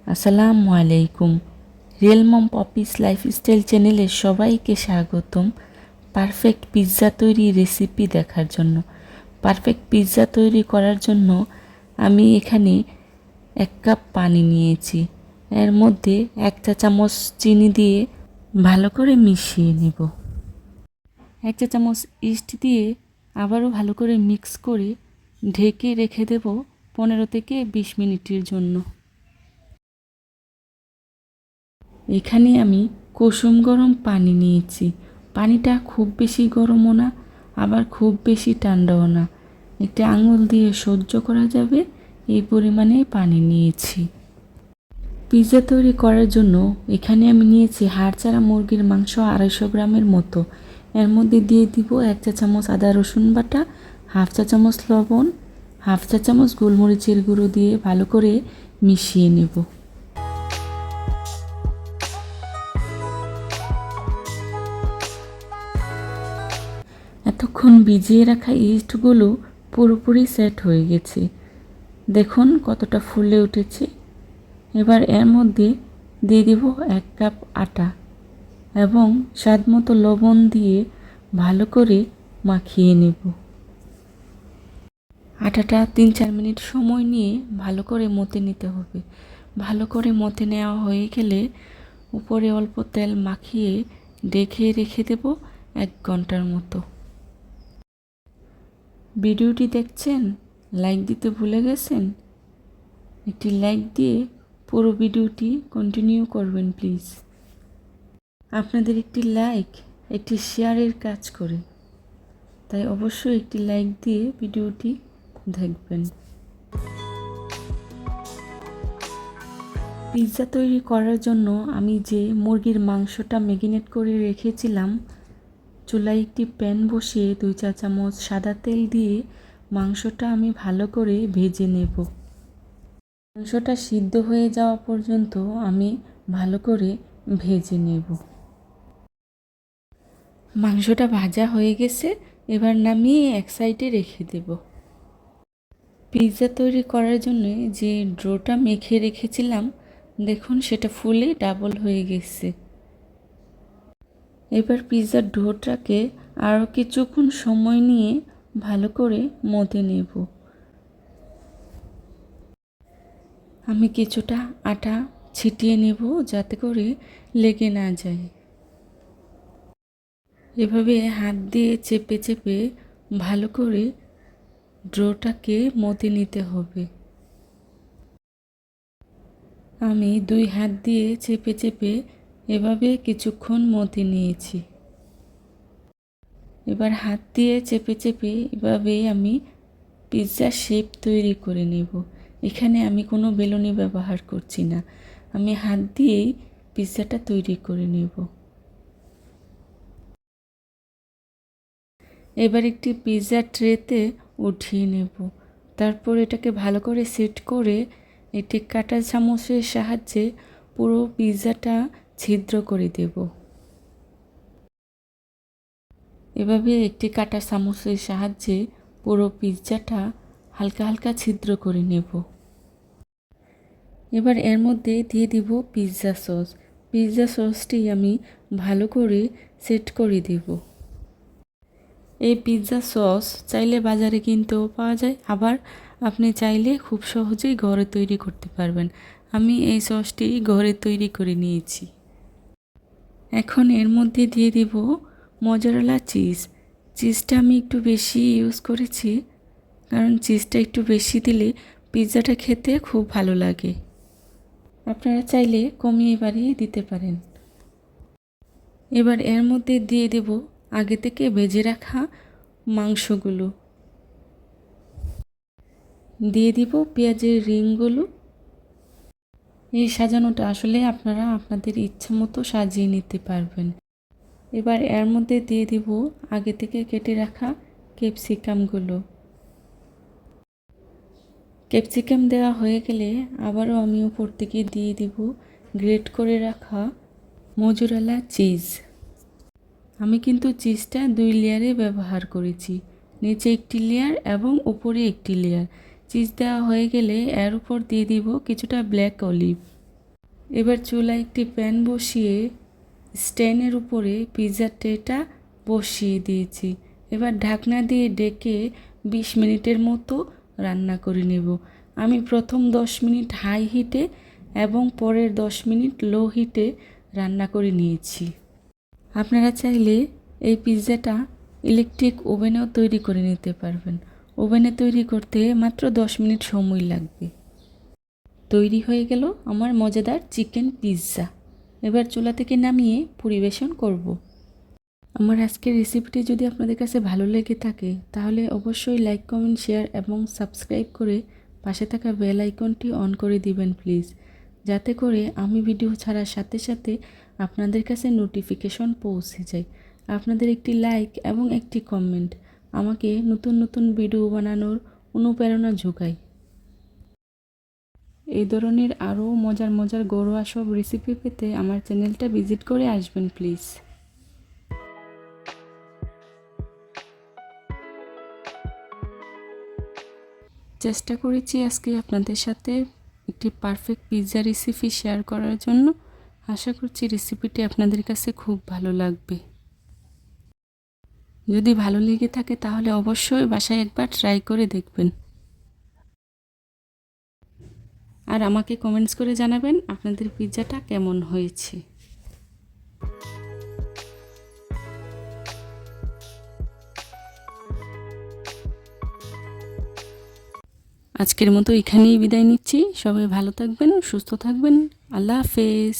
আসসালামুয়ালাইকুম real মম Poppy's lifestyle চ্যানেলে সবাইকে স্বাগতম। পারফেক্ট পিৎজা তৈরি রেসিপি দেখার জন্য। পারফেক্ট পিৎজা তৈরি করার জন্য আমি এখানে 1 কাপ পানি নিয়েছি। এর মধ্যে 1 চা চামচ চিনি দিয়ে ভালো করে মিশিয়ে নেব। 1 চা চামচ ইস্ট দিয়ে আবারও ভালো করে মিক্স করে ঢেকে রেখে দেব 15 থেকে 20 মিনিটের জন্য। এখানে আমি কুসুম গরম পানি নিয়েছি। পানিটা খুব বেশি গরমও না, আবার খুব বেশি ঠান্ডাও না, একটা আঙুল দিয়ে সহ্য করা যাবে এই পরিমাণে পানি নিয়েছি। পিৎজা তৈরি করার জন্য এখানে আমি নিয়েছি হাড়-ছাড়া মুরগির মাংস 250 গ্রামের মতো। এর মধ্যে দিয়ে দিব 1 চা চামচ আদা রসুন বাটা, হাফ চা চামচ লবণ, হাফ চা চামচ গোলমরিচের গুঁড়ো দিয়ে ভালো করে মিশিয়ে নেব। এতক্ষণ ভিজিয়ে রাখা ইস্টগুলো পুরোপুরি সেট হয়ে গেছে। দেখুন কতটা ফুলে উঠেছে। এবার এর মধ্যে দিয়ে দিব 1 কাপ আটা এবং স্বাদমতো লবণ দিয়ে ভালো করে মাখিয়ে নেব। আটাটা 3-4 মিনিট সময় নিয়ে ভালো করে মথে নিতে হবে। ভালো করে মথে নেওয়া হয়ে গেলে উপরে অল্প তেল মাখিয়ে ঢেকে রেখে দেব 1 ঘন্টার মতো। ভিডিওটি দেখছেন, লাইক দিতে ভুলে গেছেন? একটি লাইক দিয়ে পুরো ভিডিওটি কন্টিনিউ করবেন প্লিজ। আপনাদের একটি লাইক একটি শেয়ারের কাজ করে, তাই অবশ্যই একটি লাইক দিয়ে ভিডিওটি দেখবেন। পিৎজা তৈরি করার জন্য আমি যে মুরগির মাংসটা ম্যারিনেট করে রেখেছিলাম, চুলায় একটি প্যান বসিয়ে 2 চা চামচ সাদা তেল দিয়ে মাংসটা আমি ভালো করে ভেজে নেব। মাংসটা সিদ্ধ হয়ে যাওয়া পর্যন্ত আমি ভালো করে ভেজে নেব। মাংসটা ভাজা হয়ে গেছে, এবার নামিয়ে এক সাইডে রেখে দেব। পিৎজা তৈরি করার জন্য যে ডোটা মেখে রেখেছিলাম, দেখুন সেটা ফুলে ডাবল হয়ে গেছে। এবার পিৎজার ডোটাকে আরও কিছুক্ষণ সময় নিয়ে ভালো করে মথে নেব। আমি কিছুটা আটা ছিটিয়ে নেব যাতে করে লেগে না যায়। এভাবে হাত দিয়ে চেপে চেপে ভালো করে ডোটাকে মথে নিতে হবে। আমি 2 হাত দিয়ে চেপে চেপে এভাবে কিছুক্ষণ মথে নিয়েছি। এবার হাত দিয়ে চেপে চেপে এভাবে আমি পিৎজা শেপ তৈরি করে নেব। এখানে আমি কোনো বেলুনি ব্যবহার করছি না, আমি হাত দিয়েই পিৎজাটা তৈরি করে নেব। এবার একটি পিৎজা ট্রেতে উঠিয়ে নেব। তারপর এটাকে ভালো করে সেট করে একটি কাঁটা চামচের সাহায্যে পুরো পিৎজাটা ছিদ্র করে দেব। এভাবে একটি কাঁটা চামচের সাহায্যে পুরো পিৎজাটা হালকা হালকা ছিদ্র করে নেব। এবার এর মধ্যে দিয়ে দিব পিৎজা সস। পিৎজা সসটি আমি ভালো করে সেট করে দেব। এই পিৎজা সস চাইলে বাজারে কিনতেও পাওয়া যায়, আবার আপনি চাইলে খুব সহজেই ঘরে তৈরি করতে পারবেন। আমি এই সসটি ঘরে তৈরি করে নিয়েছি। এখন এর মধ্যে দিয়ে দিব মজারেলা চিজ। চিজটা আমি একটু বেশি ইউজ করেছি, কারণ চিজটা একটু বেশি দিলে পিৎজাটা খেতে খুব ভালো লাগে। আপনারা চাইলে কমিয়ে বাড়িয়ে দিতে পারেন। এবার এর মধ্যে দিয়ে দেব আগে থেকে ভেজে রাখা মাংসগুলো, দিয়ে দিব পেঁয়াজের রিংগুলো। এই সাজানোটা আসলে আপনারা আপনাদের ইচ্ছা মতো সাজিয়ে নিতে পারবেন। এবার এর মধ্যে দিয়ে দিব আগে থেকে কেটে রাখা ক্যাপসিকামগুলো। ক্যাপসিকাম দেওয়া হয়ে গেলে আবারও আমি উপর থেকে দিয়ে দিব গ্রেট করে রাখা মজুরালা চিজ। আমি কিন্তু চিজটা 2 লেয়ারে ব্যবহার করেছি, নিচে একটি লেয়ার এবং উপরে একটি লেয়ার। চিজ দেওয়া হয়ে গেলে এর উপর দিয়ে দিব কিছুটা ব্ল্যাক অলিভ। এবার চুলায় একটি প্যান বসিয়ে স্ট্যান্ডের উপরে পিৎজার ট্রেটা বসিয়ে দিয়েছি। এবার ঢাকনা দিয়ে ডেকে 20 মিনিটের মতো রান্না করে নেব। আমি প্রথম 10 মিনিট হাই হিটে এবং পরের 10 মিনিট লো হিটে রান্না করে নিয়েছি। আপনারা চাইলে এই পিৎজাটা ইলেকট্রিক ওভেনেও তৈরি করে নিতে পারবেন। ওভেনে তৈরি করতে মাত্র 10 মিনিট সময় লাগবে। তৈরি হয়ে গেল আমার মজাদার চিকেন পিৎজা। এবার চুলা থেকে নামিয়ে পরিবেশন করব। আমার আজকের রেসিপিটি যদি আপনাদের কাছে ভালো লেগে থাকে তাহলে অবশ্যই লাইক, কমেন্ট, শেয়ার এবং সাবস্ক্রাইব করে পাশে থাকা বেল আইকনটি অন করে দিবেন প্লিজ, যাতে করে আমি ভিডিও ছাড়ার সাথে সাথে আপনাদের কাছে নোটিফিকেশন পৌঁছে যায়। আপনাদের একটি লাইক এবং একটি কমেন্ট আমাকে নতুন নতুন ভিডিও বানানোর অনুপ্রেরণা যোগায়। এই ধরনের আরও মজার মজার ঘরোয়া সব রেসিপি পেতে আমার চ্যানেলটা ভিজিট করে আসবেন প্লিজ। চেষ্টা করেছি আজকে আপনাদের সাথে একটি পারফেক্ট পিৎজা রেসিপি শেয়ার করার জন্য। আশা করছি রেসিপিটি আপনাদের কাছে খুব ভালো লাগবে। যদি ভালো লেগে থাকে তাহলে অবশ্যই বাসায় একবার ট্রাই করে দেখবেন আর আমাকে কমেন্টস করে জানাবেন আপনাদের পিৎজাটা কেমন হয়েছে। আজকের মতো এখানেই বিদায় নিচ্ছি। সবাই ভালো থাকবেন, সুস্থ থাকবেন। আল্লাহ হাফেজ।